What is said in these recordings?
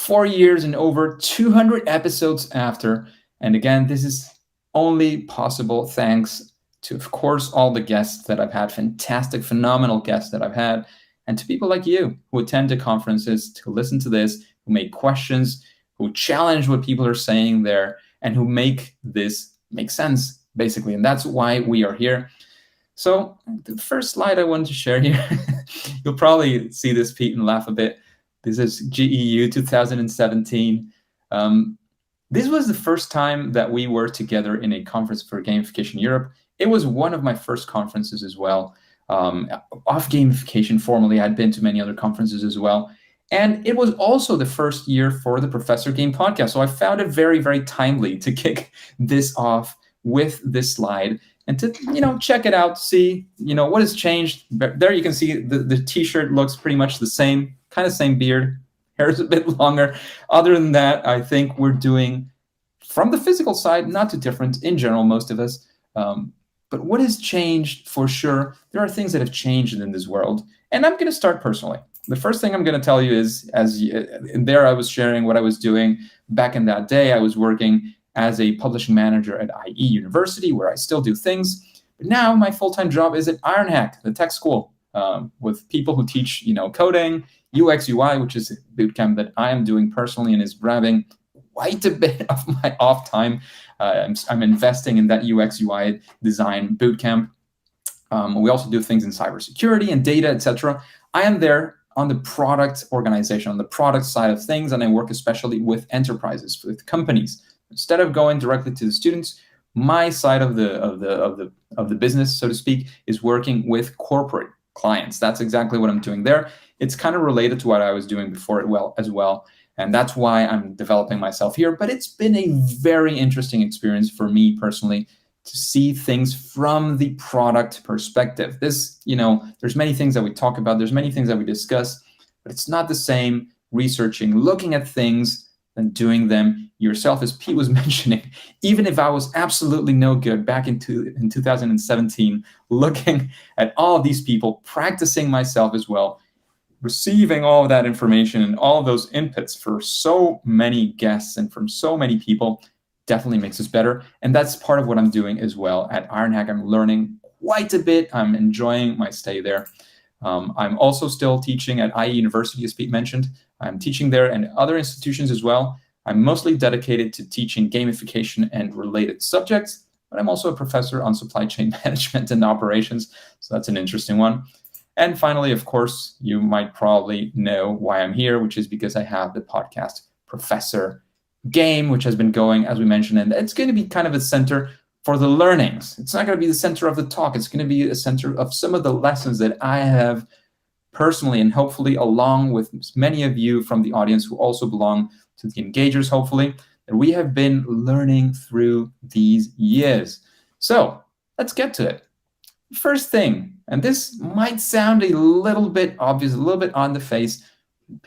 4 years and over 200 episodes after. And again, this is only possible thanks to, of course, all the guests that I've had, fantastic, phenomenal guests that I've had, and to people like you who attend to conferences to listen to this, who make questions, who challenge what people are saying there, and who make this make sense, basically. And that's why we are here. So the first slide I wanted to share here, you'll probably see this, Pete, and laugh a bit. This is GEU 2017. This was the first time that we were together in a conference for Gamification Europe. It was one of my first conferences as well. Off gamification, formally, I'd been to many other conferences as well. And it was also the first year for the Professor Game podcast. So I found it very, very timely to kick this off with this slide and to, check it out, see, what has changed. There you can see the t-shirt looks pretty much the same, kind of same beard. Hair is a bit longer. Other than that, I think we're doing, from the physical side, not too different in general, most of us. But what has changed for sure? There are things that have changed in this world. And I'm going to start personally. The first thing I'm going to tell you is, I was sharing what I was doing back in that day. I was working as a publishing manager at IE University, where I still do things. But now my full-time job is at Ironhack, the tech school, with people who teach, coding, UX, UI, which is a bootcamp that I am doing personally and is grabbing quite a bit of my off time. I'm investing in that UX, UI design bootcamp. We also do things in cybersecurity and data, etc. I am there on the product organization, on the product side of things, and I work especially with enterprises, with companies. Instead of going directly to the students, my side of the business, so to speak, is working with corporate clients. That's exactly what I'm doing there. It's kind of related to what I was doing before as well. And that's why I'm developing myself here. But it's been a very interesting experience for me personally to see things from the product perspective. This, there's many things that we talk about. There's many things that we discuss, but it's not the same researching, looking at things and doing them yourself, as Pete was mentioning. Even if I was absolutely no good back in 2017, looking at all of these people, practicing myself as well, receiving all of that information and all of those inputs for so many guests and from so many people definitely makes us better. And that's part of what I'm doing as well at Ironhack. I'm learning quite a bit. I'm enjoying my stay there. I'm also still teaching at IE University, as Pete mentioned. I'm teaching there and other institutions as well. I'm mostly dedicated to teaching gamification and related subjects, but I'm also a professor on supply chain management and operations. So that's an interesting one. And finally, of course, you might probably know why I'm here, which is because I have the podcast Professor Game, which has been going, as we mentioned, and it's going to be kind of a center for the learnings. It's not going to be the center of the talk. It's going to be a center of some of the lessons that I have personally, and hopefully along with many of you from the audience who also belong to the engagers, hopefully, that we have been learning through these years. So let's get to it. First thing, and this might sound a little bit obvious, a little bit on the face.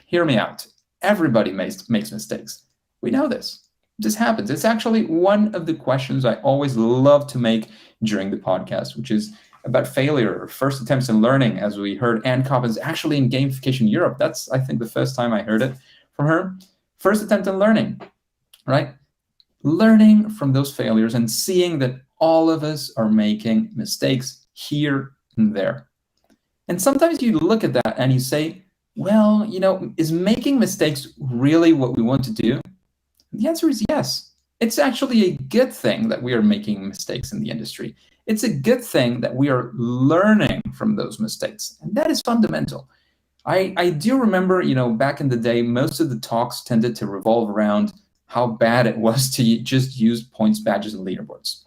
Hear me out. Everybody makes mistakes. We know this. This happens. It's actually one of the questions I always love to make during the podcast, which is about failure, or first attempts in learning, as we heard Ann Coppins actually in Gamification Europe. That's, I think, the first time I heard it from her. First attempt in learning, right? Learning from those failures and seeing that all of us are making mistakes here and there. And sometimes you look at that and you say, well, is making mistakes really what we want to do? The answer is yes. It's actually a good thing that we are making mistakes in the industry. It's a good thing that we are learning from those mistakes. And that is fundamental. I do remember, back in the day, most of the talks tended to revolve around how bad it was to just use points, badges, and leaderboards.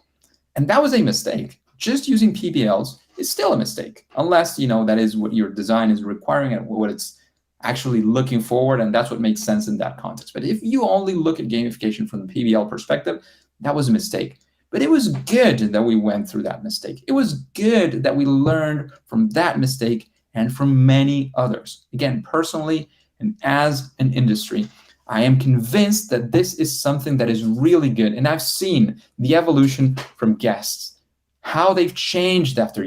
And that was a mistake. Just using PBLs is still a mistake, unless, that is what your design is requiring and what it's actually looking forward, and that's what makes sense in that context. But if you only look at gamification from the PBL perspective, that was a mistake. But it was good that we went through that mistake. It was good that we learned from that mistake and from many others. Again, personally and as an industry, I am convinced that this is something that is really good. And I've seen the evolution from guests, how they've changed after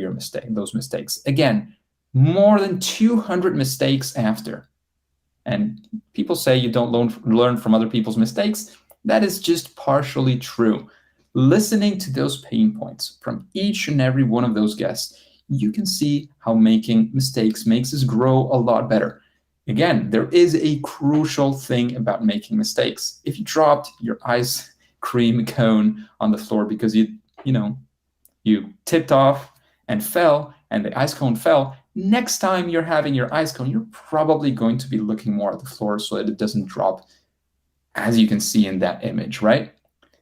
those mistakes. Again, more than 200 mistakes after. And people say you don't learn from other people's mistakes. That is just partially true. Listening to those pain points from each and every one of those guests, you can see how making mistakes makes us grow a lot better. Again, there is a crucial thing about making mistakes. If you dropped your ice cream cone on the floor because you tipped off and fell, and the ice cone fell, next time you're having your ice cone, you're probably going to be looking more at the floor so that it doesn't drop, as you can see in that image, right?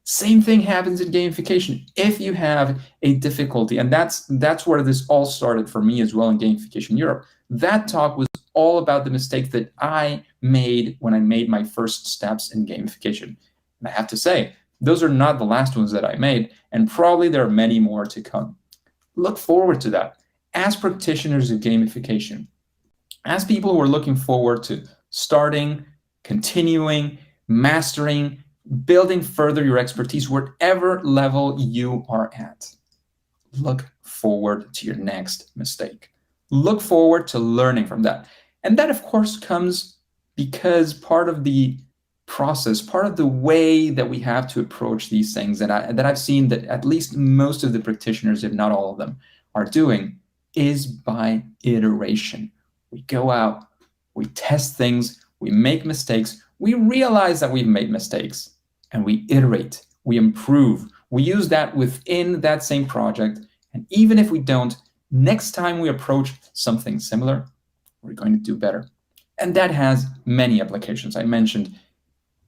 Same thing happens in gamification. If you have a difficulty, and that's where this all started for me as well in Gamification Europe. That talk was all about the mistakes that I made when I made my first steps in gamification. And I have to say, those are not the last ones that I made, and probably there are many more to come. Look forward to that. As practitioners of gamification, as people who are looking forward to starting, continuing, mastering, building further your expertise, whatever level you are at, look forward to your next mistake. Look forward to learning from that. And that, of course, comes because part of the process, part of the way that we have to approach these things that I've seen that at least most of the practitioners, if not all of them, are doing is by iteration. We go out, we test things, we make mistakes, we realize that we've made mistakes, and we iterate, we improve. We use that within that same project, and even if we don't, next time we approach something similar, we're going to do better. And that has many applications. I mentioned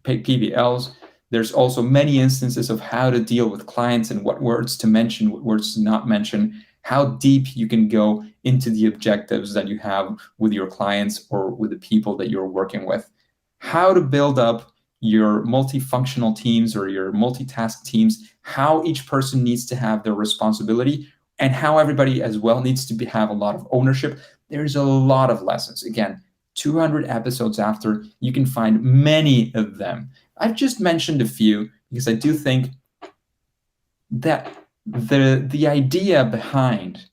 PBLs. There's also many instances of how to deal with clients and what words to mention, what words to not mention, how deep you can go into the objectives that you have with your clients or with the people that you're working with, how to build up your multifunctional teams or your multitask teams, how each person needs to have their responsibility, and how everybody as well needs to have a lot of ownership. There's a lot of lessons. Again, 200 episodes after, you can find many of them. I've just mentioned a few because I do think that the idea behind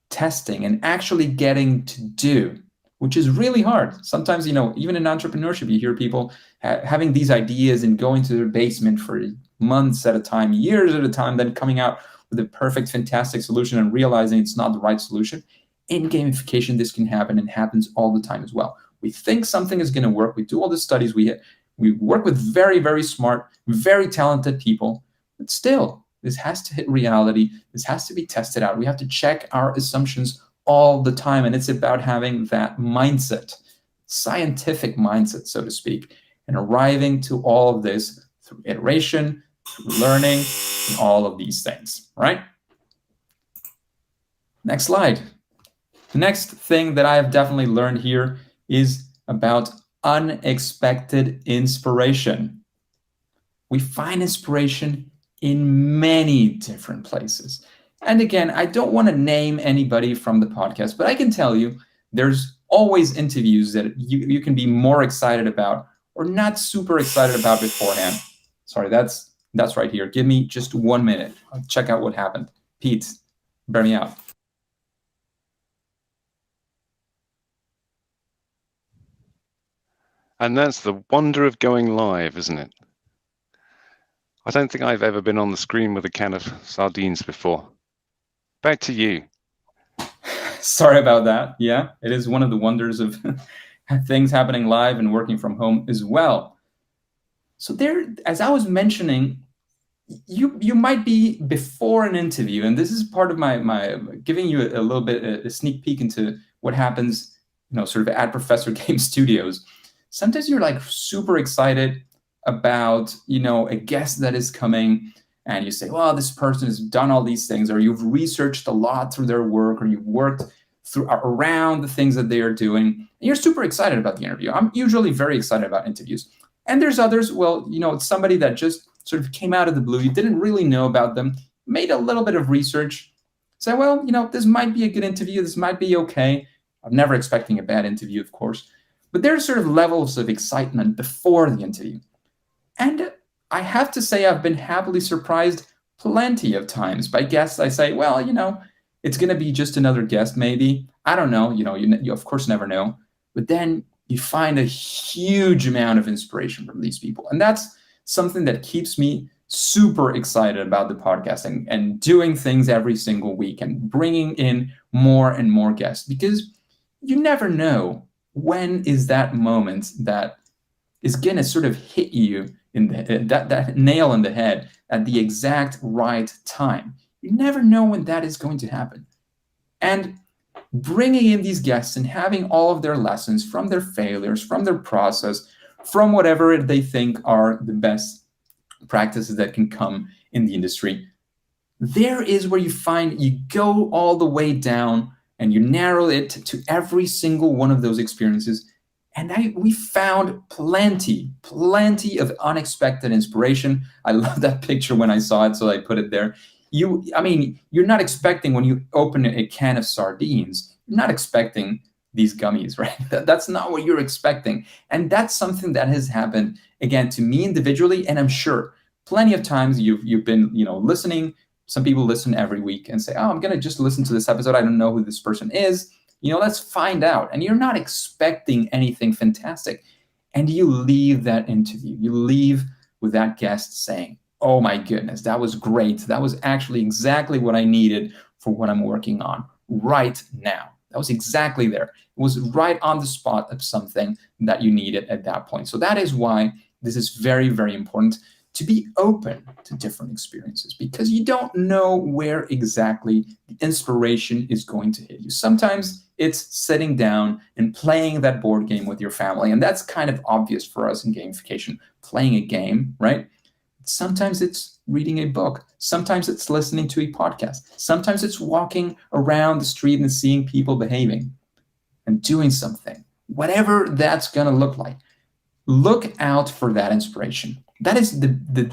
testing and actually getting to do, which is really hard. Sometimes, even in entrepreneurship, you hear people having these ideas and going to their basement for months at a time, years at a time, then coming out with a perfect, fantastic solution and realizing it's not the right solution. In gamification, this can happen and happens all the time as well. We think something is going to work. We do all the studies. We work with very, very smart, very talented people. But still, this has to hit reality. This has to be tested out. We have to check our assumptions all the time. And it's about having that mindset, scientific mindset, so to speak, and arriving to all of this through iteration, through learning, and all of these things, right? Next slide. The next thing that I have definitely learned here is about unexpected inspiration. We find inspiration in many different places. And again, I don't want to name anybody from the podcast, but I can tell you there's always interviews that you can be more excited about or not super excited about beforehand. Sorry, that's right here. Give me just 1 minute. I'll check out what happened. Pete, bear me out. And that's the wonder of going live, isn't it? I don't think I've ever been on the screen with a can of sardines before. Back to you. Sorry about that. Yeah, it is one of the wonders of things happening live and working from home as well. So there, as I was mentioning, you might be before an interview, and this is part of my giving you a little bit a sneak peek into what happens, sort of at Professor Game Studios. Sometimes you're like super excited about, a guest that is coming, and you say, well, this person has done all these things, or you've researched a lot through their work, or you've worked around the things that they are doing. And you're super excited about the interview. I'm usually very excited about interviews. And there's others, well, it's somebody that just sort of came out of the blue. You didn't really know about them, made a little bit of research, say, well, this might be a good interview. This might be okay. I'm never expecting a bad interview, of course. But there's sort of levels of excitement before the interview. And I have to say I've been happily surprised plenty of times by guests. I say, well, it's going to be just another guest, maybe. I don't know. You of course never know. But then you find a huge amount of inspiration from these people. And that's something that keeps me super excited about the podcast and doing things every single week and bringing in more and more guests, because you never know when is that moment that is going to sort of hit you in that nail in the head at the exact right time. You never know when that is going to happen. And bringing in these guests and having all of their lessons from their failures, from their process, from whatever they think are the best practices that can come in the industry, there is where you go all the way down and you narrow it to every single one of those experiences. And we found plenty of unexpected inspiration. I love that picture when I saw it, so I put it there. You're not expecting, when you open a can of sardines, you're not expecting these gummies, right? That's not what you're expecting. And that's something that has happened, again, to me individually. And I'm sure plenty of times you've been, listening. Some people listen every week and say, oh, I'm going to just listen to this episode. I don't know who this person is. Let's find out. And you're not expecting anything fantastic. And you leave that interview, you leave with that guest saying, oh my goodness, that was great. That was actually exactly what I needed for what I'm working on right now. That was exactly there. It was right on the spot of something that you needed at that point. So that is why this is very, very important, to be open to different experiences, because you don't know where exactly the inspiration is going to hit you. Sometimes it's sitting down and playing that board game with your family, and that's kind of obvious for us in gamification, playing a game, right? Sometimes it's reading a book. Sometimes it's listening to a podcast. Sometimes it's walking around the street and seeing people behaving and doing something. Whatever that's going to look like, look out for that inspiration. That is the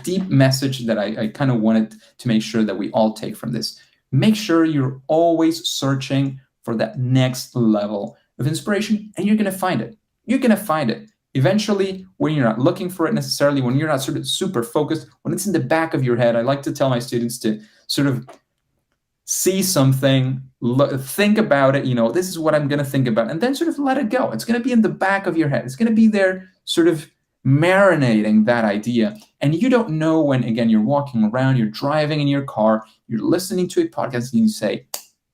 deep message that I kind of wanted to make sure that we all take from this. Make sure you're always searching for that next level of inspiration, and you're going to find it. You're going to find it. Eventually, when you're not looking for it necessarily, when you're not sort of super focused, when it's in the back of your head, I like to tell my students to sort of see something, think about it, this is what I'm going to think about, and then sort of let it go. It's going to be in the back of your head. It's going to be there sort of marinating that idea. And you don't know when, again, you're walking around, you're driving in your car, you're listening to a podcast, and you say,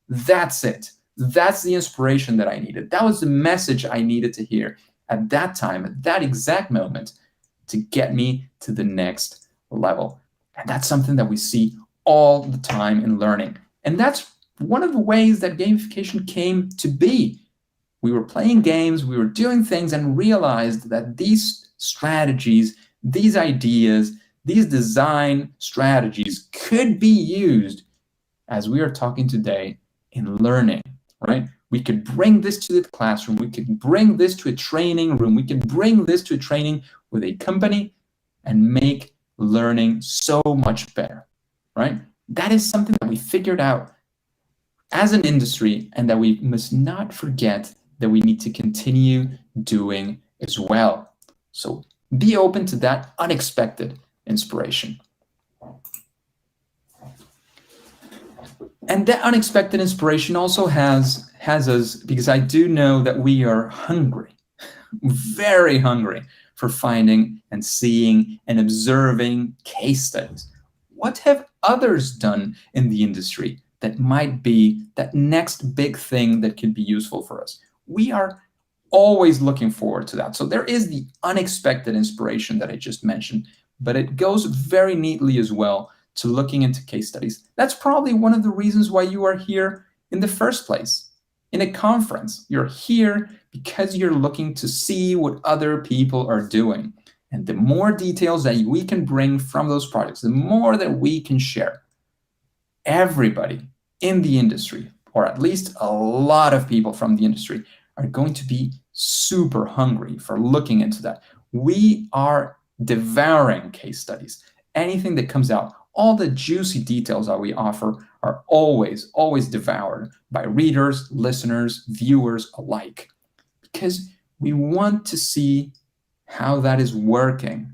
that's it. That's the inspiration that I needed. That was the message I needed to hear at that time, at that exact moment, to get me to the next level. And that's something that we see all the time in learning. And that's one of the ways that gamification came to be. We were playing games, we were doing things, and realized that these strategies, these ideas, these design strategies could be used, as we are talking today, in learning, right? We could bring this to the classroom. We could bring this to a training room. We could bring this to a training with a company and make learning so much better, right? That is something that we figured out as an industry, and that we must not forget that we need to continue doing as well. So be open to that unexpected inspiration. And that unexpected inspiration also has us, because I do know that we are hungry, very hungry, for finding and seeing and observing case studies. What have others done in the industry that might be that next big thing that could be useful for us? We are always looking forward to that. So there is the unexpected inspiration that I just mentioned, but it goes very neatly as well to looking into case studies. That's probably one of the reasons why you are here in the first place. In a conference, you're here because you're looking to see what other people are doing. And the more details that we can bring from those projects, the more that we can share. Everybody in the industry, or at least a lot of people from the industry, are going to be super hungry for looking into that. We are devouring case studies. Anything that comes out, all the juicy details that we offer are always, always devoured by readers, listeners, viewers alike, because we want to see how that is working.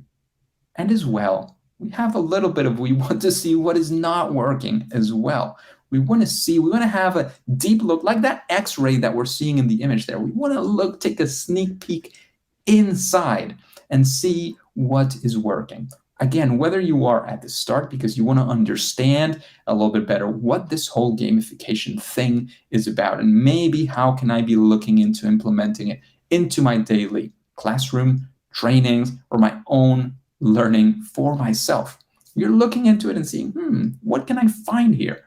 And as well, we have a little bit of, we want to see what is not working as well. We want to see, we want to have a deep look, like that X-ray that we're seeing in the image there. We want to take a sneak peek inside and see what is working. Again, whether you are at the start because you want to understand a little bit better what this whole gamification thing is about, and maybe how can I be looking into implementing it into my daily classroom trainings or my own learning for myself. You're looking into it and seeing, what can I find here?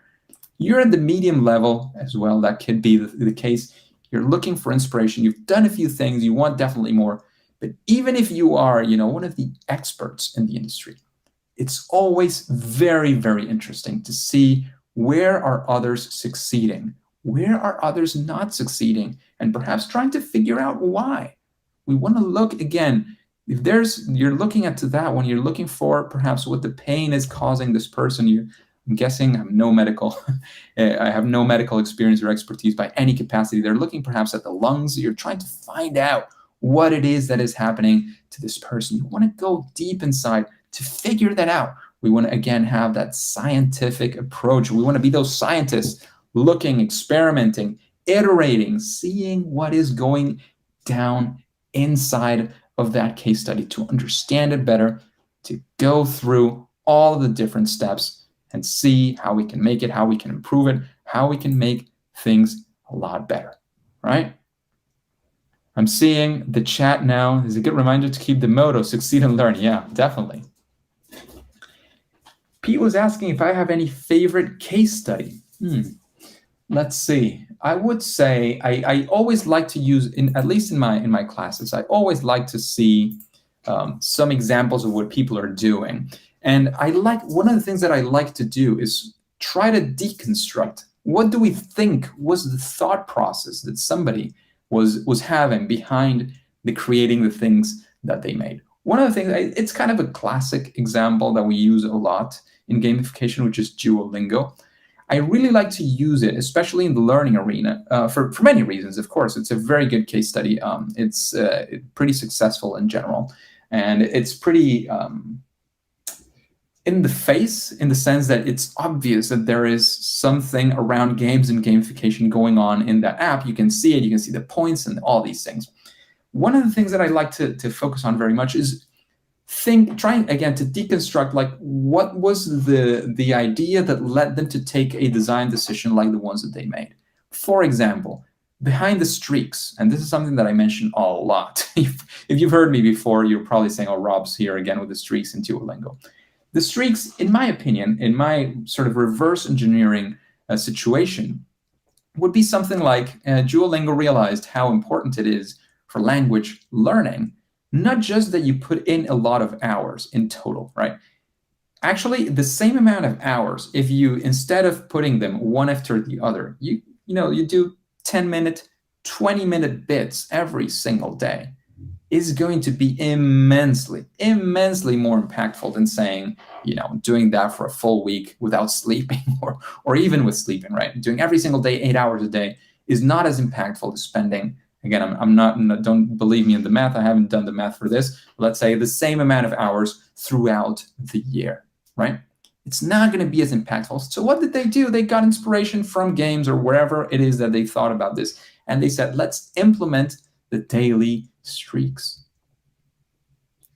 You're at the medium level as well. That could be the case. You're looking for inspiration. You've done a few things. You want definitely more. But even if you are, one of the experts in the industry, it's always very, very interesting to see where are others succeeding, where are others not succeeding, and perhaps trying to figure out why. We want to look again. If you're looking at that one, you're looking for perhaps what the pain is causing this person. I'm guessing I have no medical experience or expertise by any capacity. They're looking perhaps at the lungs. You're trying to find out what it is that is happening to this person. You want to go deep inside to figure that out. We want to, again, have that scientific approach. We want to be those scientists looking, experimenting, iterating, seeing what is going down inside of that case study to understand it better, to go through all the different steps and see how we can make it, how we can improve it, how we can make things a lot better, right? I'm seeing the chat now. Is a good reminder to keep the motto, succeed and learn. Yeah, definitely. Pete was asking if I have any favorite case study. Let's see. I would say I always like to use, at least in my classes, I always like to see some examples of what people are doing. And one of the things that I like to do is try to deconstruct. What do we think was the thought process that somebody was having behind the creating the things that they made? One of the things, it's kind of a classic example that we use a lot in gamification, which is Duolingo. I really like to use it, especially in the learning arena, for many reasons. Of course, it's a very good case study. It's pretty successful in general, and it's pretty in the face, in the sense that it's obvious that there is something around games and gamification going on in that app. You can see it, you can see the points and all these things. One of the things that I like to focus on very much is trying again to deconstruct, like, what was the idea that led them to take a design decision like the ones that they made. For example, behind the streaks, and this is something that I mention a lot. If you've heard me before, you're probably saying, oh, Rob's here again with the streaks in Duolingo. The streaks, in my opinion, in my sort of reverse engineering situation, would be something like Duolingo realized how important it is for language learning, not just that you put in a lot of hours in total, right? Actually, the same amount of hours, if you, instead of putting them one after the other, you do 10-minute, 20-minute bits every single day, is going to be immensely more impactful than saying, doing that for a full week without sleeping or even with sleeping, right? Doing every single day, 8 hours a day is not as impactful as spending, again, I'm not, don't believe me in the math, I haven't done the math for this, let's say the same amount of hours throughout the year, right? It's not going to be as impactful. So what did they do? They got inspiration from games or wherever it is that they thought about this. And they said, let's implement the daily streaks.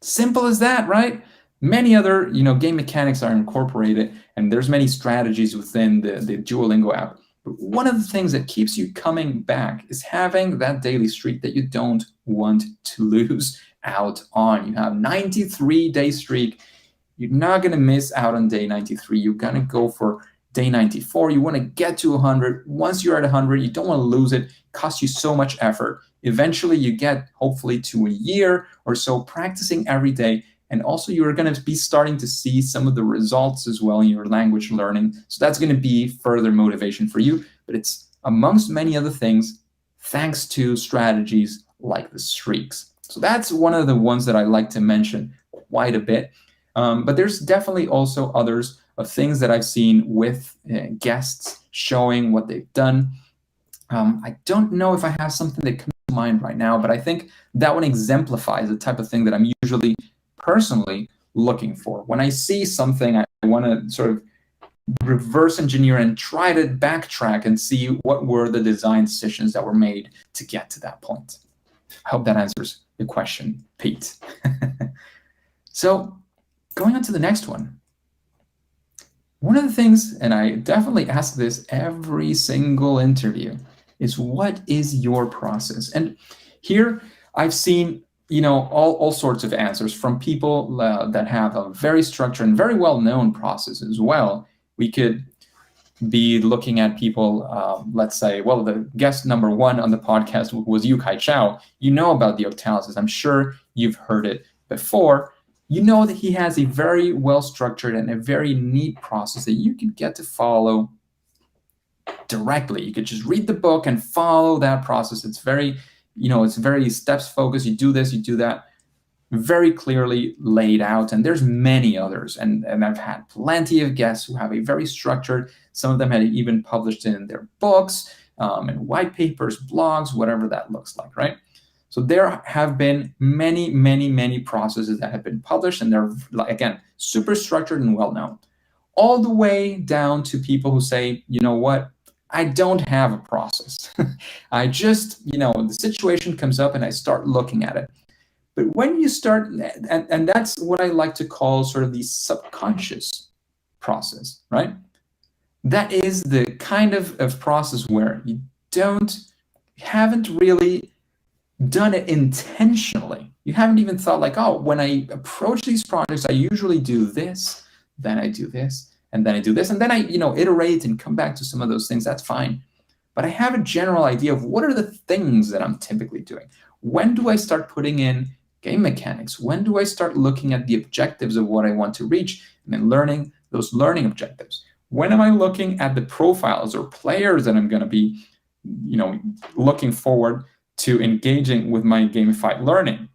Simple as that, right? Many other, game mechanics are incorporated, and there's many strategies within the Duolingo app. But one of the things that keeps you coming back is having that daily streak that you don't want to lose out on. You have 93-day streak. You're not going to miss out on day 93. You're going to go for day 94. You want to get to 100. Once you're at 100, you don't want to lose it. It costs you so much effort. Eventually, you get, hopefully, to a year or so practicing every day. And also, you're going to be starting to see some of the results as well in your language learning. So that's going to be further motivation for you. But it's, amongst many other things, thanks to strategies like the streaks. So that's one of the ones that I like to mention quite a bit. But there's definitely also others of things that I've seen with guests showing what they've done. I don't know if I have something that comes to mind right now, but I think that one exemplifies the type of thing that I'm usually personally looking for. When I see something, I want to sort of reverse engineer and try to backtrack and see what were the design decisions that were made to get to that point. I hope that answers your question, Pete. So going on to the next one. One of the things, and I definitely ask this every single interview, is what is your process? And here I've seen, all sorts of answers from people that have a very structured and very well-known process as well. We could be looking at people, let's say, well, the guest number one on the podcast was Yu-Kai Chao. You know about the octalysis. I'm sure you've heard it before. You know that he has a very well-structured and a very neat process that you can get to follow directly. You could just read the book and follow that process. It's very, it's very steps focused. You do this, you do that, very clearly laid out. And there's many others. And I've had plenty of guests who have a very structured, some of them had even published in their books and white papers, blogs, whatever that looks like, right? So there have been many, many, many processes that have been published, and they're, again, super structured and well-known, all the way down to people who say, you know what, I don't have a process. I just, the situation comes up and I start looking at it. But when you start, and that's what I like to call sort of the subconscious process, right? That is the kind of process where you haven't really done it intentionally. You haven't even thought like, oh, when I approach these projects, I usually do this, then I do this, and then I do this, and then I, iterate and come back to some of those things. That's fine. But I have a general idea of what are the things that I'm typically doing. When do I start putting in game mechanics? When do I start looking at the objectives of what I want to reach and then learning those learning objectives? When am I looking at the profiles or players that I'm going to be, looking forward to engaging with my gamified learning?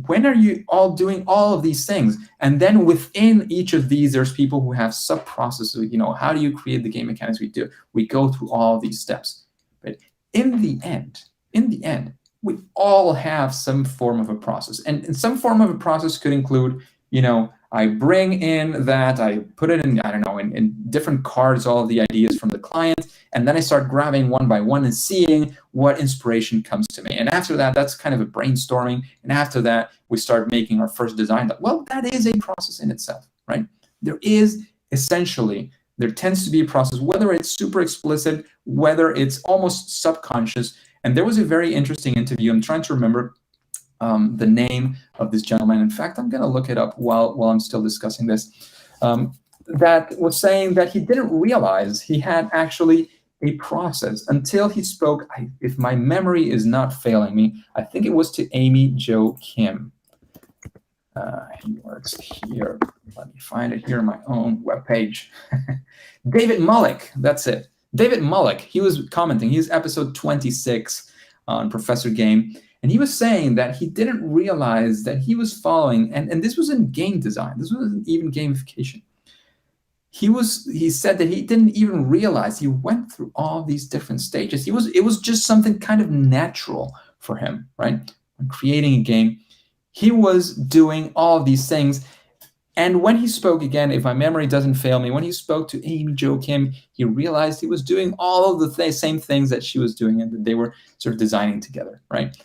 When are you all doing all of these things? And then within each of these, there's people who have sub-processes. How do you create the game mechanics we do? We go through all these steps. But in the end, we all have some form of a process. And some form of a process could include, I bring in that, I put it in, I don't know, in different cards, all of the ideas from the client, and then I start grabbing one by one and seeing what inspiration comes to me. And after that, that's kind of a brainstorming. And after that, we start making our first design. Well, that is a process in itself, right? There tends to be a process, whether it's super explicit, whether it's almost subconscious. And there was a very interesting interview. I'm trying to remember the name of this gentleman. In fact, I'm going to look it up while I'm still discussing this. That was saying that he didn't realize he had actually a process until he spoke, if my memory is not failing me, I think it was to Amy Jo Kim. He works here. Let me find it here on my own webpage. David Mullick, that's it. David Mullick, he was commenting. He's episode 26 on Professor Game. And he was saying that he didn't realize that he was following, and this was in game design. This wasn't even gamification. He said that he didn't even realize he went through all these different stages. It was just something kind of natural for him, right? When creating a game, he was doing all of these things. And when he spoke again, if my memory doesn't fail me, when he spoke to Amy Jo Kim, he realized he was doing all of the same things that she was doing and that they were sort of designing together, right?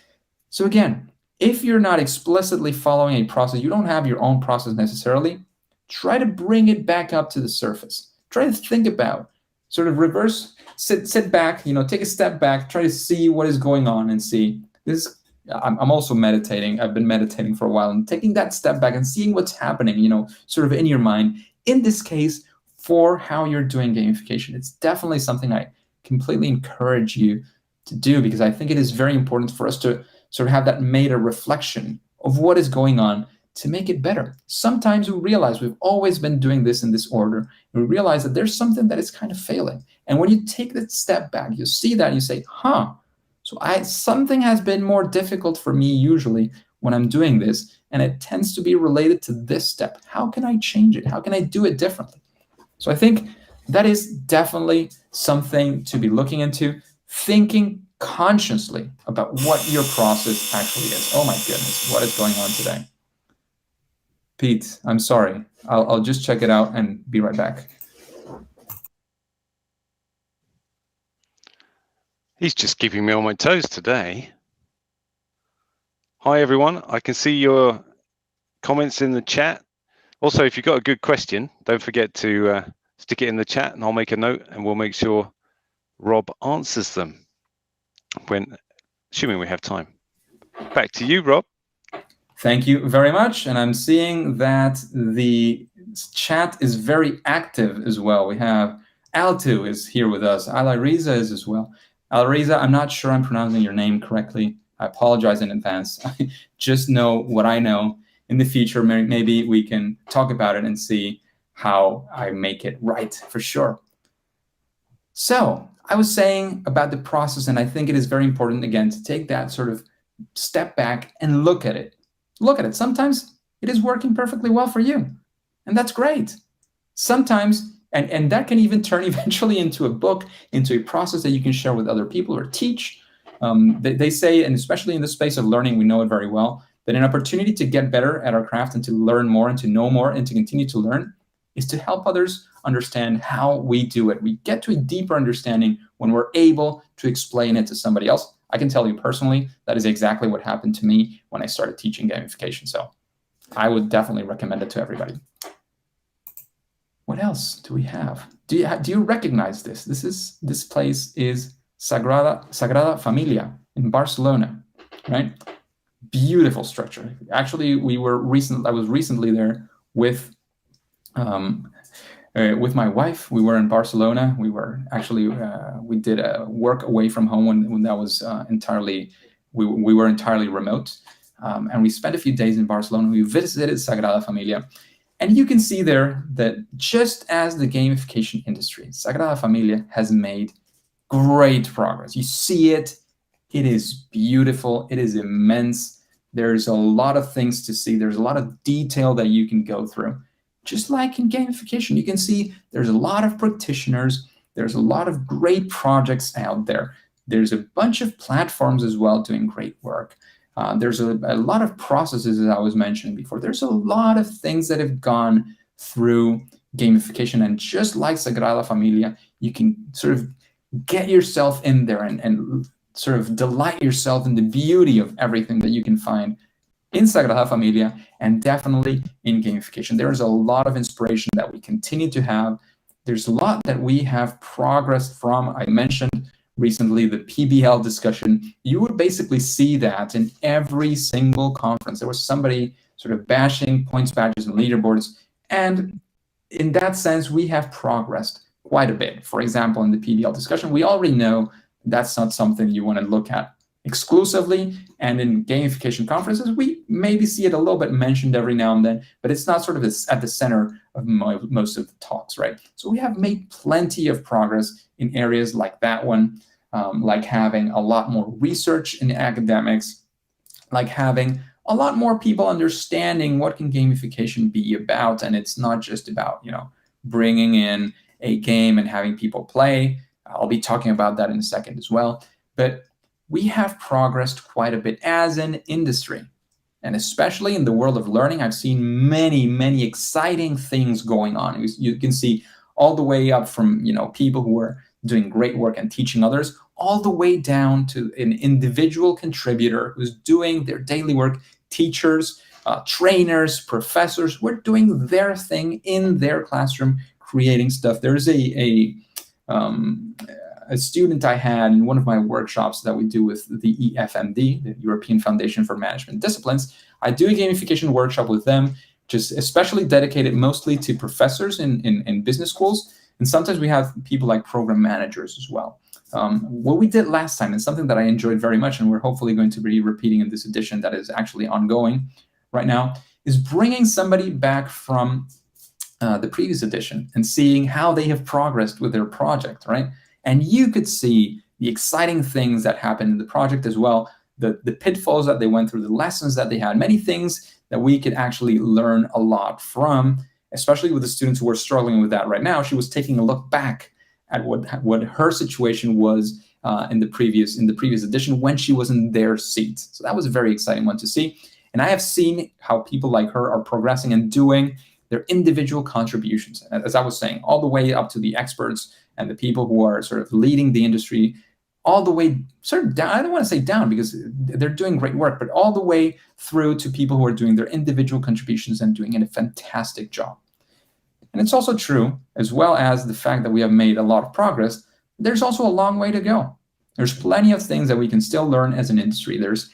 So again, if you're not explicitly following a process, you don't have your own process necessarily, try to bring it back up to the surface. Try to think about, sort of reverse, sit back, take a step back, try to see what is going on and see. I'm also meditating. I've been meditating for a while and taking that step back and seeing what's happening, sort of in your mind. In this case, for how you're doing gamification, it's definitely something I completely encourage you to do, because I think it is very important for us to sort of have that meta reflection of what is going on to make it better. Sometimes we realize we've always been doing this in this order, and we realize that there's something that is kind of failing. And when you take that step back, you see that and you say, so something has been more difficult for me usually when I'm doing this, and it tends to be related to this step. How can I change it? How can I do it differently? So I think that is definitely something to be looking into, thinking consciously about what your process actually is. Oh my goodness, what is going on today? Pete, I'm sorry. I'll just check it out and be right back. He's just keeping me on my toes today. Hi, everyone. I can see your comments in the chat. Also, if you've got a good question, don't forget to stick it in the chat and I'll make a note and we'll make sure Rob answers them assuming we have time. Back to you, Rob. Thank you very much. And I'm seeing that the chat is very active as well. We have Altu is here with us. Alariza is as well. Alariza, I'm not sure I'm pronouncing your name correctly. I apologize in advance. I just know what I know. In the future, maybe we can talk about it and see how I make it right for sure. So I was saying about the process, and I think it is very important, again, to take that sort of step back and look at it. Look at it. Sometimes it is working perfectly well for you, and that's great. Sometimes, and that can even turn eventually into a book, into a process that you can share with other people or teach. They say, and especially in the space of learning, we know it very well, that an opportunity to get better at our craft and to learn more and to know more and to continue to learn is to help others understand how we do it. We get to a deeper understanding when we're able to explain it to somebody else. I can tell you personally, that is exactly what happened to me when I started teaching gamification. So I would definitely recommend it to everybody. What else do we have? Do you recognize this? This place is Sagrada Familia in Barcelona, right? Beautiful structure. Actually, I was recently there with my wife. We were in Barcelona. We were actually we did a work away from home when that was entirely we were entirely remote, and we spent a few days in Barcelona. We visited Sagrada Familia, and you can see there that just as the gamification industry, Sagrada Familia has made great progress. You see it. It is beautiful. It is immense. There's a lot of things to see. There's a lot of detail that you can go through. Just like in gamification, you can see there's a lot of practitioners. There's a lot of great projects out there. There's a bunch of platforms as well doing great work. There's a lot of processes, as I was mentioning before. There's a lot of things that have gone through gamification. And just like Sagrada Familia, you can sort of get yourself in there and sort of delight yourself in the beauty of everything that you can find in Sagrada Familia and definitely in gamification. There is a lot of inspiration that we continue to have. There's a lot that we have progressed from. I mentioned recently the PBL discussion. You would basically see that in every single conference. There was somebody sort of bashing points, badges, and leaderboards. And in that sense, we have progressed quite a bit. For example, in the PBL discussion, we already know that's not something you want to look at exclusively. And in gamification conferences, we maybe see it a little bit mentioned every now and then, but it's not sort of at the center of most of the talks, right? So we have made plenty of progress in areas like that one, like having a lot more research in academics, like having a lot more people understanding what can gamification be about. And it's not just about, bringing in a game and having people play. I'll be talking about that in a second as well. But we have progressed quite a bit as an industry. And especially in the world of learning, I've seen many, many exciting things going on. You can see all the way up from people who are doing great work and teaching others, all the way down to an individual contributor who's doing their daily work, teachers, trainers, professors, we're doing their thing in their classroom, creating stuff. There's a student I had in one of my workshops that we do with the EFMD, the European Foundation for Management Disciplines. I do a gamification workshop with them, just especially dedicated mostly to professors in business schools. And sometimes we have people like program managers as well. What we did last time, and something that I enjoyed very much, and we're hopefully going to be repeating in this edition that is actually ongoing right now, is bringing somebody back from the previous edition and seeing how they have progressed with their project, right? And you could see the exciting things that happened in the project as well, the pitfalls that they went through, the lessons that they had, many things that we could actually learn a lot from, especially with the students who are struggling with that right now. She was taking a look back at what her situation was in the previous edition when she was in their seat. So that was a very exciting one to see. And I have seen how people like her are progressing and doing their individual contributions, as I was saying, all the way up to the experts and the people who are sort of leading the industry all the way sort of down. I don't want to say down because they're doing great work, but all the way through to people who are doing their individual contributions and doing a fantastic job. And it's also true, as well as the fact that we have made a lot of progress, there's also a long way to go. There's plenty of things that we can still learn as an industry. There's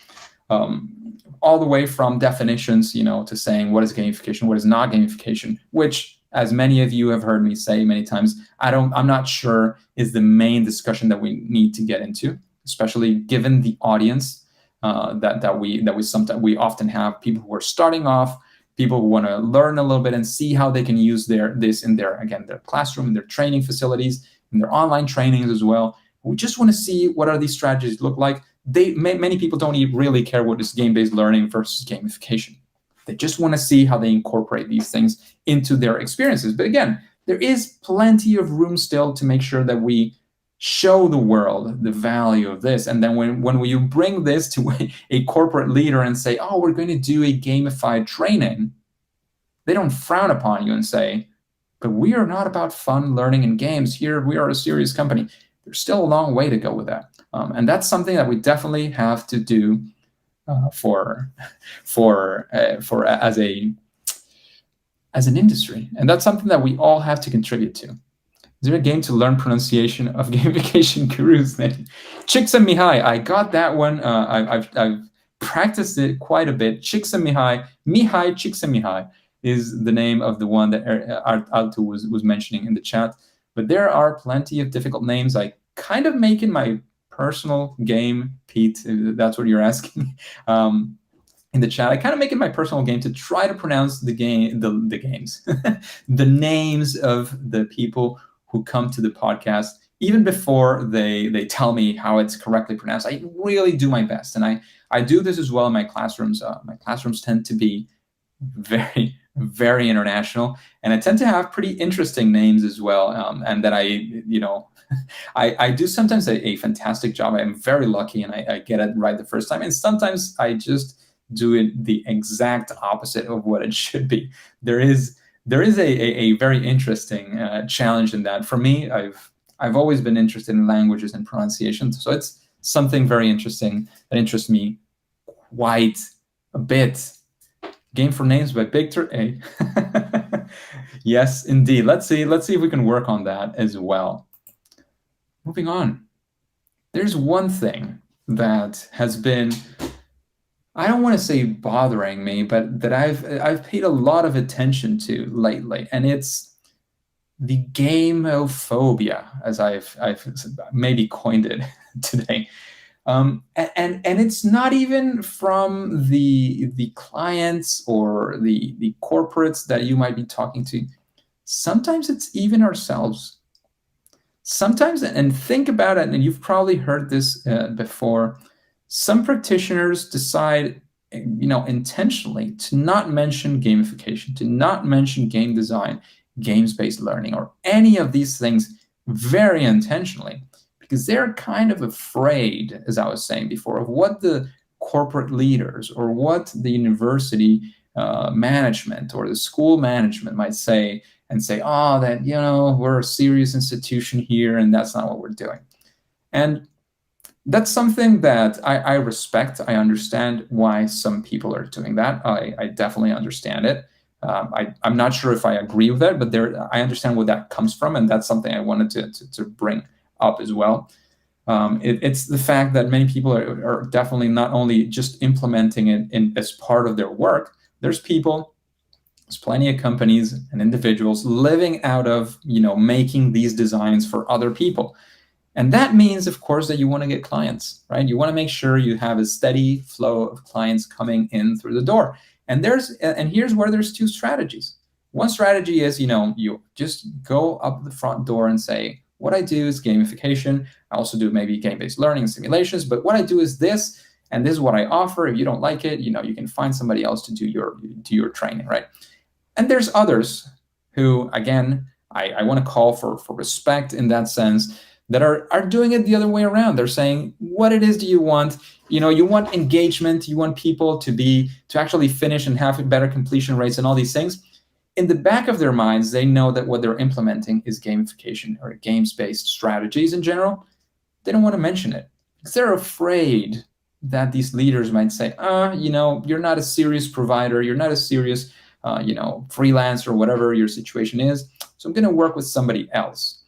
all the way from definitions, to saying what is gamification, what is not gamification, which, as many of you have heard me say many times, I'm not sure is the main discussion that we need to get into, especially given the audience that we often have, people who are starting off, people who want to learn a little bit and see how they can use this in their classroom, in their training facilities, in their online trainings as well. We just want to see what are these strategies look like. Many people don't really care what is game-based learning versus gamification. They just want to see how they incorporate these things into their experiences. But again, there is plenty of room still to make sure that we show the world the value of this. And then when you bring this to a corporate leader and say, oh, we're going to do a gamified training, they don't frown upon you and say, but we are not about fun learning and games. Here, we are a serious company. There's still a long way to go with that. And that's something that we definitely have to do as an industry, and that's something that we all have to contribute to. Is there a game to learn pronunciation of gamification gurus? Csikszentmihalyi, I got that one. I've practiced it quite a bit. Csikszentmihalyi, Mihai Csikszentmihalyi is the name of the one that Altu was mentioning in the chat. But there are plenty of difficult names. I kind of make in my personal game, Pete, if that's what you're asking, in the chat. I kind of make it my personal game to try to pronounce the games, the names of the people who come to the podcast, even before they tell me how it's correctly pronounced. I really do my best, and I do this as well in my classrooms. My classrooms tend to be very, very international, and I tend to have pretty interesting names as well, and that I do sometimes a fantastic job. I am very lucky, and I get it right the first time, and sometimes I just do it the exact opposite of what it should be. There is a very interesting challenge in that. For me, I've always been interested in languages and pronunciation, so it's something very interesting that interests me quite a bit. Game for Names by Victor A. Yes, indeed. Let's see if we can work on that as well. Moving on. There's one thing that has been, I don't want to say bothering me, but that I've paid a lot of attention to lately, and it's the gamophobia, as I've maybe coined it today. And it's not even from the clients or the corporates that you might be talking to. Sometimes it's even ourselves. Sometimes, and think about it, and you've probably heard this before, some practitioners decide, intentionally to not mention gamification, to not mention game design, games-based learning, or any of these things very intentionally, because they're kind of afraid, as I was saying before, of what the corporate leaders or what the university management or the school management might say, and say, oh, that, we're a serious institution here, and that's not what we're doing. And that's something that I respect. I understand why some people are doing that. I definitely understand it. I'm not sure if I agree with that, but I understand where that comes from, and that's something I wanted to bring up as well. It's the fact that many people are definitely not only just implementing it as part of their work. There's plenty of companies and individuals living out of making these designs for other people. And that means, of course, that you want to get clients, right? You want to make sure you have a steady flow of clients coming in through the door. And here's where there's two strategies. One strategy is, you just go up the front door and say, what I do is gamification. I also do maybe game-based learning and simulations, but what I do is this, and this is what I offer. If you don't like it, you can find somebody else to do your training, right? And there's others who, again, I want to call for respect in that sense, that are doing it the other way around. They're saying, what it is do you want? You want engagement, you want people to actually finish and have better completion rates and all these things. In the back of their minds, they know that what they're implementing is gamification or games-based strategies in general. they don't want to mention it because they're afraid that these leaders might say, you're not a serious provider, you're not a serious, freelance or whatever your situation is. So I'm going to work with somebody else.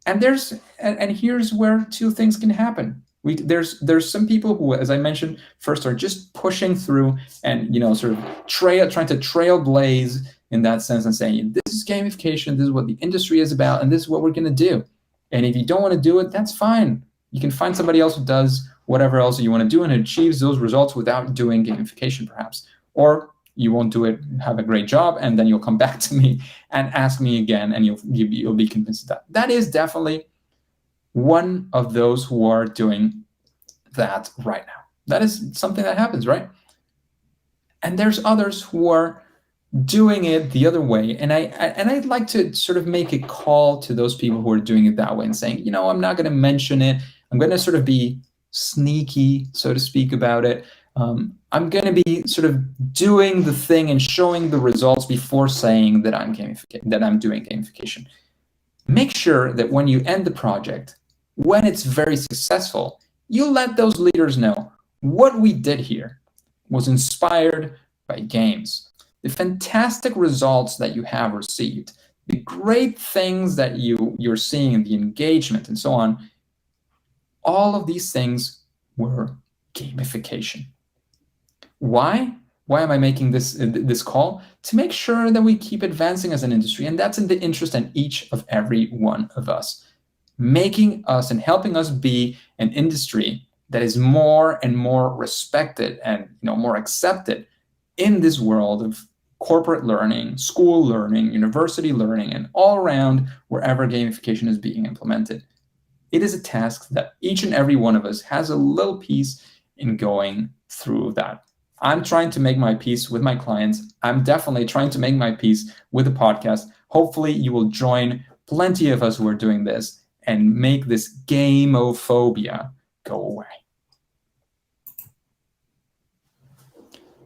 And here's where two things can happen. There's some people who, as I mentioned, first are just pushing through and sort of trying to trailblaze in that sense and saying, this is gamification, this is what the industry is about, and this is what we're going to do. And if you don't want to do it, that's fine. You can find somebody else who does whatever else you want to do and achieves those results without doing gamification, perhaps. Or you won't do it, have a great job, and then you'll come back to me and ask me again, and you'll be convinced of that. That is definitely one of those who are doing that right now. That is something that happens, right? And there's others who are doing it the other way. And I'd like to sort of make a call to those people who are doing it that way and saying, I'm not going to mention it. I'm going to sort of be sneaky, so to speak, about it. I'm going to be sort of doing the thing and showing the results before saying that I'm doing gamification. Make sure that when you end the project, when it's very successful, you let those leaders know what we did here was inspired by games. The fantastic results that you have received, the great things that you're seeing in the engagement and so on, all of these things were gamification. Why? Why am I making this call? To make sure that we keep advancing as an industry, and that's in the interest in each of every one of us. Making us and helping us be an industry that is more and more respected and more accepted in this world of corporate learning, school learning, university learning, and all around wherever gamification is being implemented. It is a task that each and every one of us has a little piece in going through that. I'm trying to make my peace with my clients. I'm definitely trying to make my peace with the podcast. Hopefully you will join plenty of us who are doing this and make this gamophobia go away.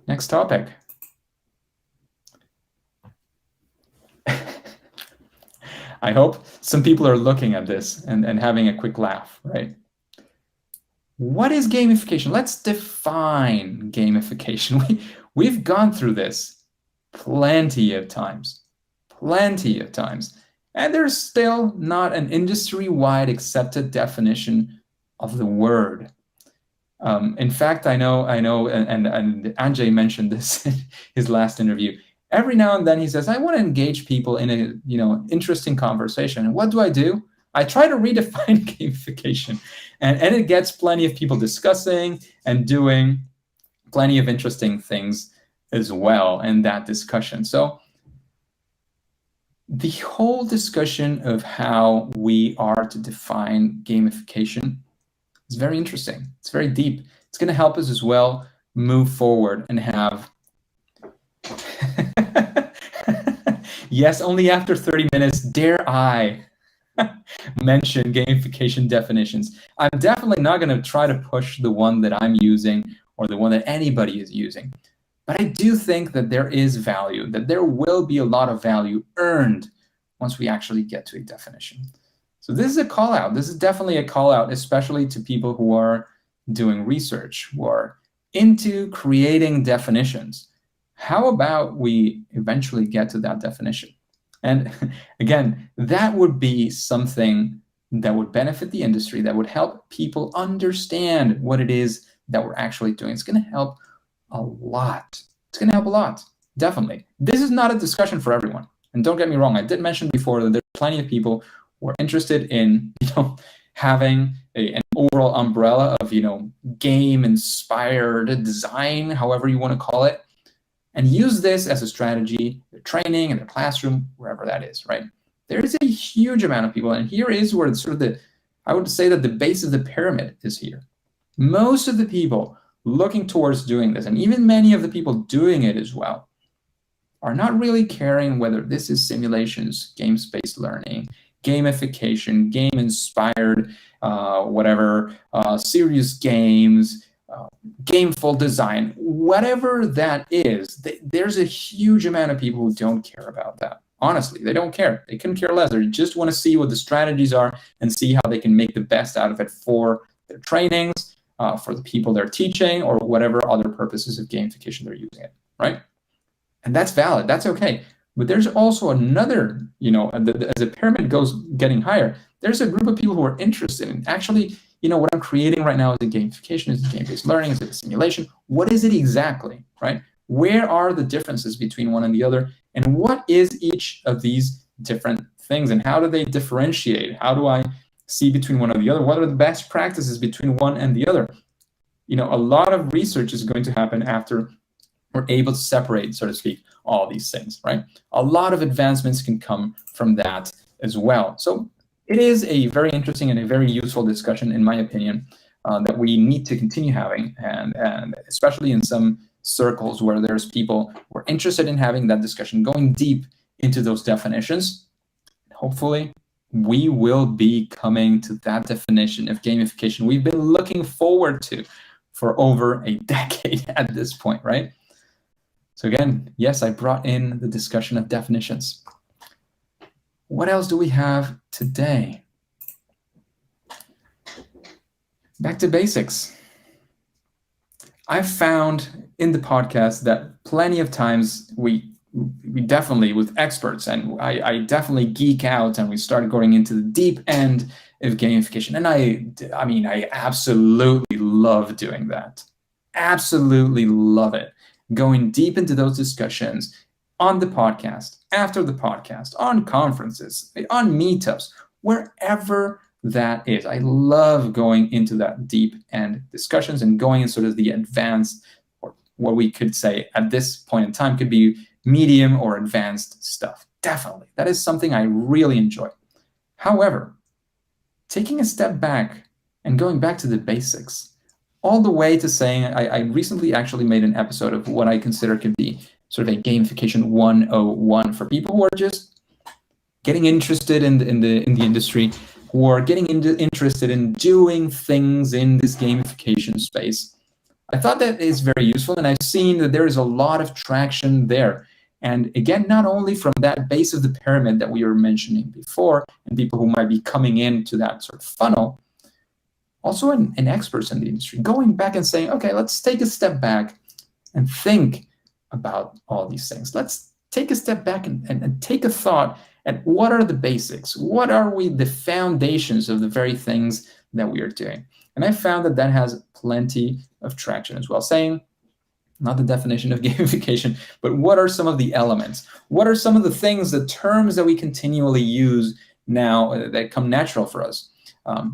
Next topic. I hope some people are looking at this and having a quick laugh, right? What is gamification? Let's define gamification. We've gone through this plenty of times, and there's still not an industry-wide accepted definition of the word. In fact, I know, and Anjay mentioned this in his last interview. Every now and then he says, I want to engage people in a interesting conversation. And what do? I try to redefine gamification, and it gets plenty of people discussing and doing plenty of interesting things as well in that discussion. So the whole discussion of how we are to define gamification is very interesting. It's very deep. It's going to help us as well move forward and have yes, only after 30 minutes dare I mention gamification definitions. I'm definitely not going to try to push the one that I'm using or the one that anybody is using. But I do think that there is value, that there will be a lot of value earned once we actually get to a definition. So this is a call out. This is definitely a call out, especially to people who are doing research, who are into creating definitions. How about we eventually get to that definition? And again, that would be something that would benefit the industry, that would help people understand what it is that we're actually doing. It's going to help a lot. It's going to help a lot, definitely. This is not a discussion for everyone. And don't get me wrong, I did mention before that there's plenty of people who are interested in, having an overall umbrella of, game-inspired design, however you want to call it, and use this as a strategy, their training, in their classroom, wherever that is, right? There is a huge amount of people, and here is where I would say that the base of the pyramid is here. Most of the people looking towards doing this, and even many of the people doing it as well, are not really caring whether this is simulations, game-based learning, gamification, game-inspired, serious games, gameful design, whatever that is. There's a huge amount of people who don't care about that, Honestly, they don't care. They couldn't care less. They just want to see what the strategies are and see how they can make the best out of it for their trainings, for the people they're teaching, or whatever other purposes of gamification they're using it, right? And that's valid. That's okay. But there's also another, as the pyramid goes getting higher, there's a group of people who are interested in actually, what I'm creating right now is a gamification, is it game-based learning, is it a simulation? What is it exactly, right? Where are the differences between one and the other? And what is each of these different things? And how do they differentiate? How do I see between one and the other? What are the best practices between one and the other? A lot of research is going to happen after we're able to separate, so to speak, all these things, right? A lot of advancements can come from that as well. So it is a very interesting and a very useful discussion, in my opinion, that we need to continue having, and especially in some circles where there's people who are interested in having that discussion, going deep into those definitions. Hopefully, we will be coming to that definition of gamification we've been looking forward to for over a decade at this point, right? So again, yes, I brought in the discussion of definitions. What else do we have today? Back to basics. I've found in the podcast that plenty of times we definitely, with experts, and I definitely geek out and we start going into the deep end of gamification. And I mean, I absolutely love doing that. Absolutely love it. Going deep into those discussions on the podcast, after the podcast, on conferences, on meetups, wherever that is. I love going into that deep end discussions and going in sort of the advanced, or what we could say at this point in time could be medium or advanced stuff. Definitely. That is something I really enjoy. However, taking a step back and going back to the basics, all the way to saying, I recently actually made an episode of what I consider could be sort of a gamification 101 for people who are just getting interested in the industry, who are getting interested in doing things in this gamification space. I thought that is very useful, and I've seen that there is a lot of traction there. And again, not only from that base of the pyramid that we were mentioning before, and people who might be coming into that sort of funnel, also in experts in the industry, going back and saying, okay, let's take a step back and think about all these things. Let's take a step back and take a thought at what are the basics? What are the foundations of the very things that we are doing? And I found that has plenty of traction as well, saying, not the definition of gamification, but what are some of the elements? What are some of the things, the terms that we continually use now that come natural for us?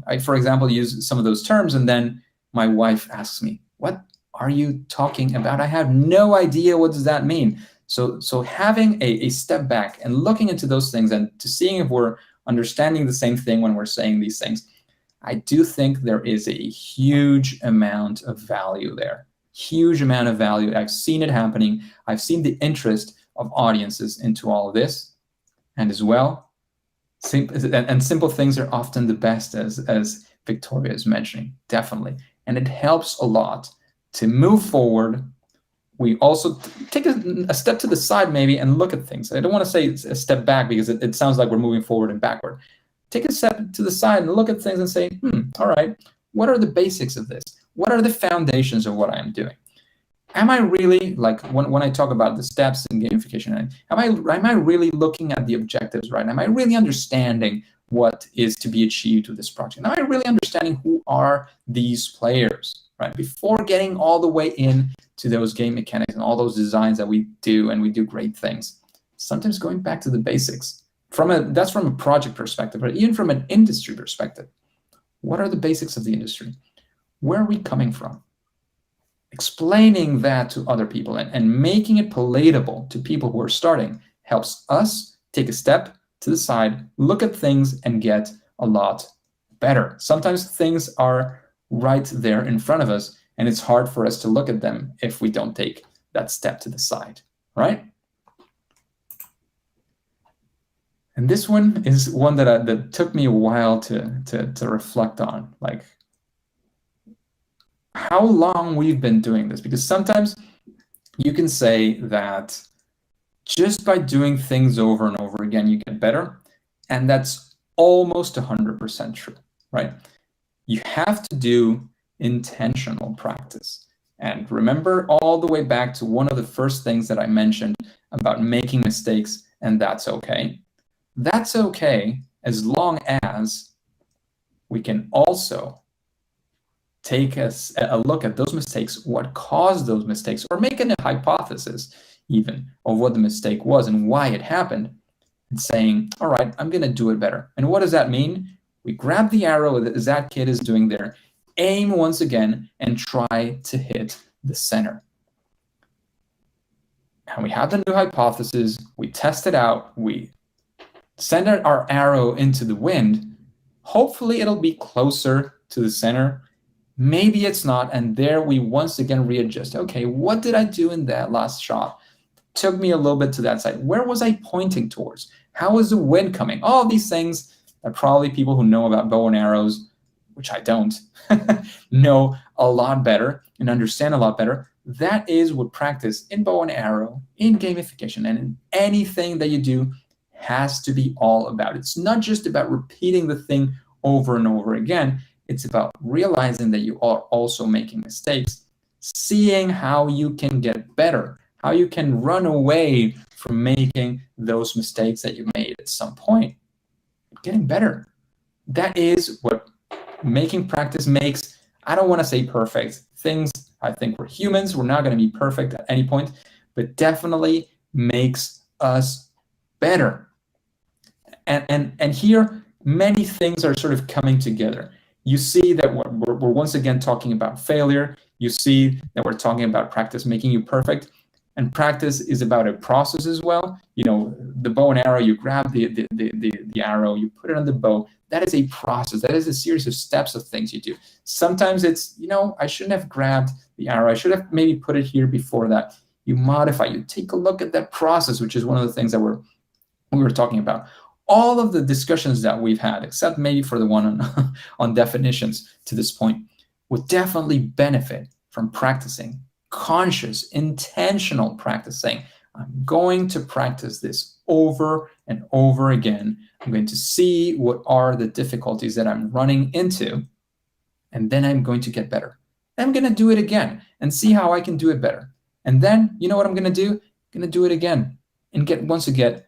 I, for example, use some of those terms, and then my wife asks me, what are you talking about? I have no idea what does that mean. So having a step back and looking into those things and to seeing if we're understanding the same thing when we're saying these things, I do think there is a huge amount of value there. Huge amount of value. I've seen it happening. I've seen the interest of audiences into all of this. And as well, simple things are often the best, as Victoria is mentioning, definitely. And it helps a lot to move forward. We also take a step to the side maybe and look at things. I don't want to say a step back because it sounds like we're moving forward and backward. Take a step to the side and look at things and say, all right, what are the basics of this? What are the foundations of what I'm doing? Am I really, like when I talk about the steps in gamification, am I really looking at the objectives, right? Am I really understanding what is to be achieved with this project? Am I really understanding who are these players, right? Before getting all the way in to those game mechanics and all those designs that we do, and we do great things. Sometimes going back to the basics, that's from a project perspective, but even from an industry perspective. What are the basics of the industry? Where are we coming from? Explaining that to other people and making it palatable to people who are starting helps us take a step to the side, look at things, and get a lot better. Sometimes things are right there in front of us, and it's hard for us to look at them if we don't take that step to the side, right? And this one is one that took me a while to reflect on, like how long we've been doing this. Because sometimes you can say that Just by doing things over and over again, you get better. And that's almost 100% true, right? You have to do intentional practice. And remember all the way back to one of the first things that I mentioned about making mistakes, and that's okay. That's okay as long as we can also take a look at those mistakes, what caused those mistakes, or make a hypothesis even of what the mistake was and why it happened, and saying, all right, I'm going to do it better. And what does that mean? We grab the arrow as that kid is doing there, aim once again, and try to hit the center. And we have the new hypothesis, we test it out, we send our arrow into the wind. Hopefully it'll be closer to the center. Maybe it's not, and there we once again readjust. Okay, what did I do in that last shot? Took me a little bit to that side. Where was I pointing towards? How was the wind coming? All these things that probably people who know about bow and arrows, which I don't, know a lot better and understand a lot better. That is what practice in bow and arrow, in gamification, and in anything that you do has to be all about. It's not just about repeating the thing over and over again. It's about realizing that you are also making mistakes, seeing how you can get better, how you can run away from making those mistakes that you made at some point, getting better. That is what making practice makes. I don't want to say perfect things. I think we're humans. We're not going to be perfect at any point, but definitely makes us better. And here, many things are sort of coming together. You see that we're once again talking about failure. You see that we're talking about practice making you perfect. And practice is about a process as well. You know, the bow and arrow, you grab the arrow, you put it on the bow. That is a process. That is a series of steps of things you do. Sometimes it's, you know, I shouldn't have grabbed the arrow. I should have maybe put it here before that. You modify, you take a look at that process, which is one of the things that we were talking about. All of the discussions that we've had, except maybe for the one on definitions to this point, would definitely benefit from practicing, conscious, intentional practicing. I'm going to practice this over and over again. I'm going to see what are the difficulties that I'm running into, and then I'm going to get better. I'm going to do it again and see how I can do it better. And then, you know what I'm going to do? I'm going to do it again and get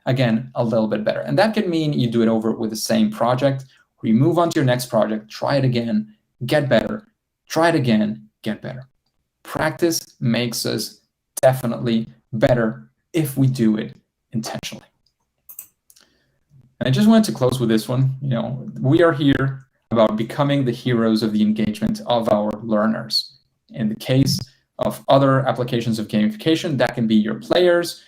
again a little bit better. And that can mean you do it over with the same project, or you move on to your next project, try it again, get better, try it again, get better. Practice makes us definitely better if we do it intentionally. And I just wanted to close with this one. You know, we are here about becoming the heroes of the engagement of our learners. In the case of other applications of gamification, that can be your players.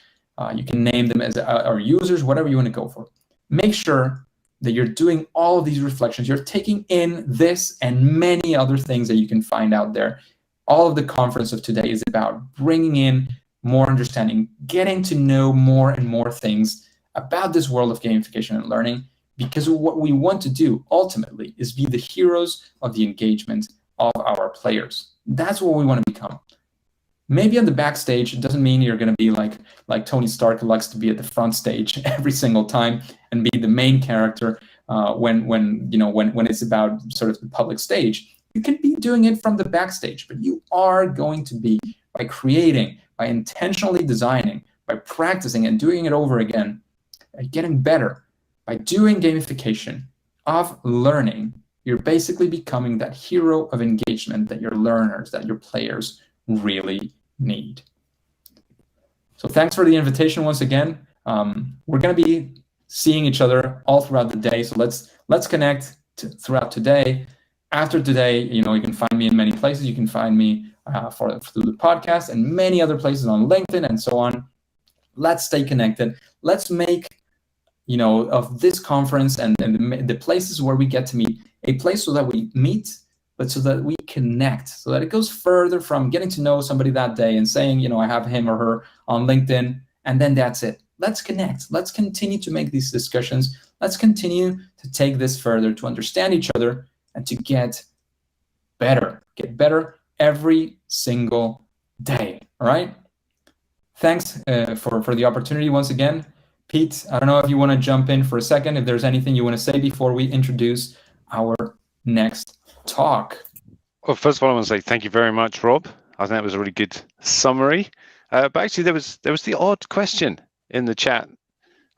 You can name them as our users, whatever you want to go for. Make sure that you're doing all of these reflections. You're taking in this and many other things that you can find out there. All of the conference of today is about bringing in more understanding, getting to know more and more things about this world of gamification and learning, because what we want to do ultimately is be the heroes of the engagement of our players. That's what we want to become. Maybe on the backstage, it doesn't mean you're going to be like Tony Stark, who likes to be at the front stage every single time and be the main character when it's about sort of the public stage. You can be doing it from the backstage, but you are going to be, by creating, by intentionally designing, by practicing and doing it over again, getting better. By doing gamification of learning, you're basically becoming that hero of engagement that your learners, that your players really need. So thanks for the invitation once again. We're going to be seeing each other all throughout the day. So let's connect throughout today. After today, you can find me in many places. You can find me through the podcast and many other places on LinkedIn and so on. Let's stay connected. Let's make of this conference and the places where we get to meet a place so that we meet, but so that we connect, so that it goes further from getting to know somebody that day and saying, I have him or her on LinkedIn, and then that's it. Let's connect. Let's continue to make these discussions. Let's continue to take this further, to understand each other and to get better every single day. All right? thanks for the opportunity once again. Pete, I don't know if you want to jump in for a second, if there's anything you want to say before we introduce our next talk. Well, first of all, I want to say thank you very much, Rob. I think that was a really good summary. But actually, there was the odd question in the chat.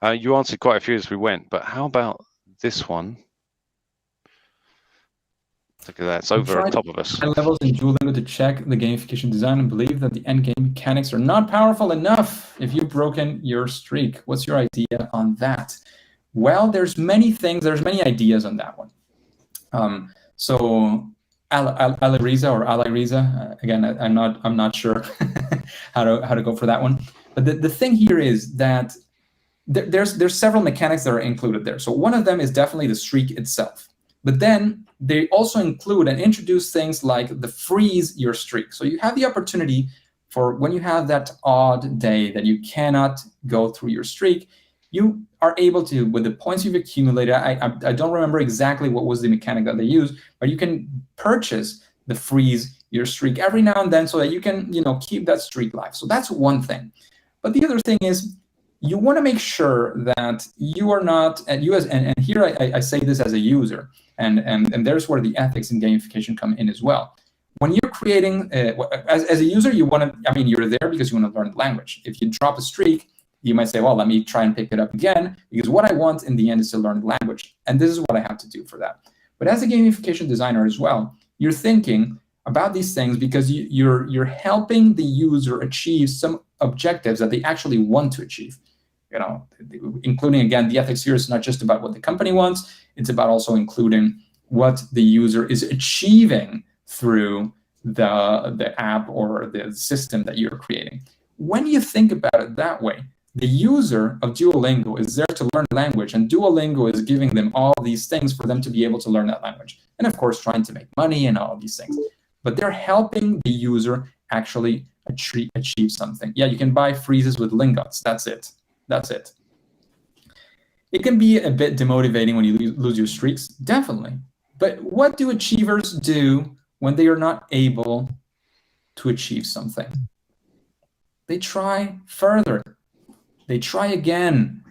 You answered quite a few as we went, but how about this one? Look at that, it's over on top of us. Levels in Duolingo to check the gamification design and believe that the end game mechanics are not powerful enough if you've broken your streak. What's your idea on that? Well, there's many things, there's many ideas on that one. So Aliriza or Aliriza, again, I'm not sure how to go for that one. But the thing here is that there's several mechanics that are included there. So one of them is definitely the streak itself. But then they also include and introduce things like the freeze your streak. So you have the opportunity for when you have that odd day that you cannot go through your streak, you are able to, with the points you've accumulated, I don't remember exactly what was the mechanic that they used, but you can purchase the freeze your streak every now and then so that you can, keep that streak live. So that's one thing. But the other thing is, you want to make sure that you are not, and here I say this as a user, and there's where the ethics in gamification come in as well. When you're creating, as a user, you want to, you're there because you want to learn the language. If you drop a streak, you might say, well, let me try and pick it up again, because what I want in the end is to learn the language. And this is what I have to do for that. But as a gamification designer as well, you're thinking about these things because you're helping the user achieve some objectives that they actually want to achieve. Including, again, the ethics here is not just about what the company wants, it's about also including what the user is achieving through the app or the system that you're creating. When you think about it that way, the user of Duolingo is there to learn language, and Duolingo is giving them all these things for them to be able to learn that language. And of course, trying to make money and all of these things. But they're helping the user actually achieve something. Yeah, you can buy freezes with lingots. That's it. It can be a bit demotivating when you lose your streaks, definitely. But what do achievers do when they are not able to achieve something? They try further. They try again.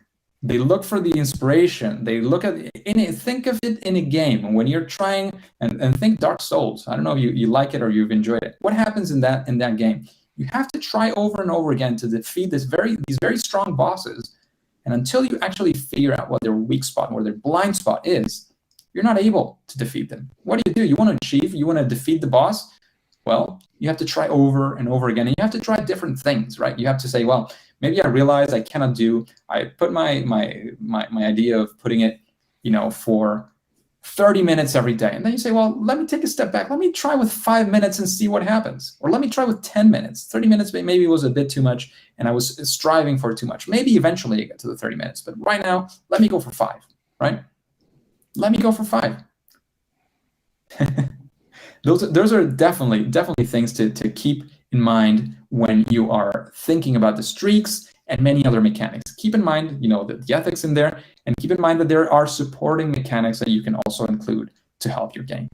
They look for the inspiration. They look at it. Think of it in a game. When you're trying, and think Dark Souls. I don't know if you like it or you've enjoyed it. What happens in that game? You have to try over and over again to defeat these very strong bosses. And until you actually figure out what their weak spot, where their blind spot is, you're not able to defeat them. What do? You want to achieve, you want to defeat the boss? Well, you have to try over and over again. And you have to try different things, right? You have to say, well, maybe I realize I cannot do, I put my idea of putting it, for 30 minutes every day. And then you say, well, let me take a step back. Let me try with 5 minutes and see what happens. Or let me try with 10 minutes. 30 minutes maybe was a bit too much, and I was striving for too much. Maybe eventually I get to the 30 minutes. But right now, let me go for 5, right? Let me go for 5. Those are definitely things to keep in mind when you are thinking about the streaks and many other mechanics. Keep in mind, the ethics in there, and keep in mind that there are supporting mechanics that you can also include to help your game.